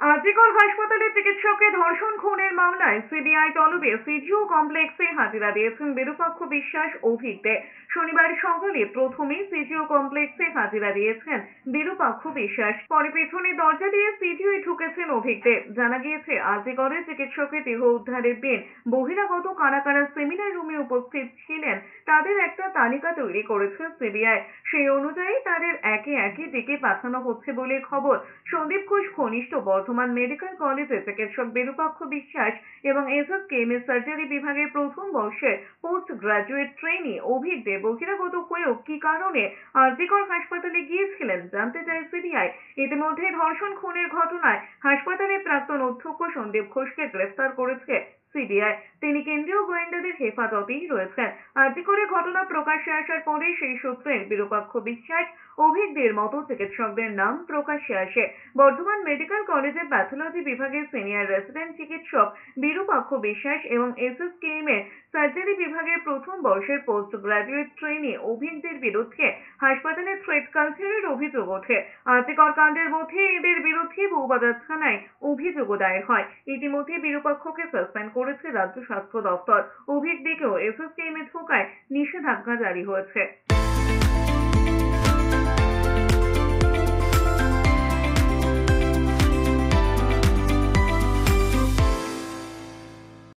আজিকর হাসপাতালে চিকিৎসককে ধর্ষণ খুনের মামলায় সিবিআই তলবে সিজিও কমপ্লেক্সে হাজিরা দিয়েছেন বিরূপাক্ষ বিশ্বাস অভিক দে। শনিবার সকালে প্রথমে সিজিও কমপ্লেক্সে হাজিরা দিয়েছেন বিরূপাক্ষ বিশ্বাস, পরে পেছনে দরজা দিয়ে সিজিওয়ে ঢুকেছেন অভিক দে। জানা গিয়েছে, আজিকরের চিকিৎসকের দেহ উদ্ধারের দিন বহিরাগত কারা কারা সেমিনার রুমে উপস্থিত ছিলেন তাদের একটা তালিকা তৈরি করেছে সিবিআই। সেই অনুযায়ী তাদের একে একে ডেকে পাঠানো হচ্ছে বলে খবর। সন্দীপ ঘোষ ঘনিষ্ঠ বর্ধমান মেডিকেল কলেজে চিকিৎসক বিরূপাক্ষ বিশ্বাস এবং এসএসকেএমএস সার্জারি বিভাগের প্রথম বর্ষের পোস্ট গ্রাজুয়েট ট্রেনি অভিক দে বহিরাগত হয়েও কি কারণে আজিকর হাসপাতালে গিয়েছিলেন জানতে চায় সিবিআই। ইতিমধ্যে ধর্ষণ খুনের ঘটনায় হাসপাতালের প্রাক্তন অধ্যক্ষ সন্দীপ ঘোষকে গ্রেফতার করেছে সিবিআই। তিনি কেন্দ্রীয় গোয়েন্দাদের হেফাজতেই রয়েছেন। আজিকরে ঘটনা প্রকাশ্যে আসার পরে সেই সূত্রে বিরূপাক্ষ বিশ্বাস অভিকদের মতো চিকিৎসকদের নাম প্রকাশ্যে আসে। বর্ধমান মেডিকেল কলেজের প্যাথোলজি বিভাগের সিনিয়র রেসিডেন্ট চিকিৎসক বিরূপাক্ষ বিশ্বাস এবং এসএসকেএম এর সার্জারি বিভাগের প্রথম বর্ষের পোস্ট গ্রাজুয়েট ট্রেনি অভিকদের বিরুদ্ধে হাসপাতালে থ্রেট কালচারের অভিযোগ ওঠে। আজিকর কাণ্ডের মধ্যে এদের বিরুদ্ধে বউবাজার থানায় অভিযোগও দায়ের হয়। ইতিমধ্যে বিরূপাক্ষকে সাসপেন্ড করেছে রাজ্য স্বাস্থ্য দপ্তর। অভিকদিকেও এসএসকেএম এ ঢোকায় নিষেধাজ্ঞা জারি হয়েছে।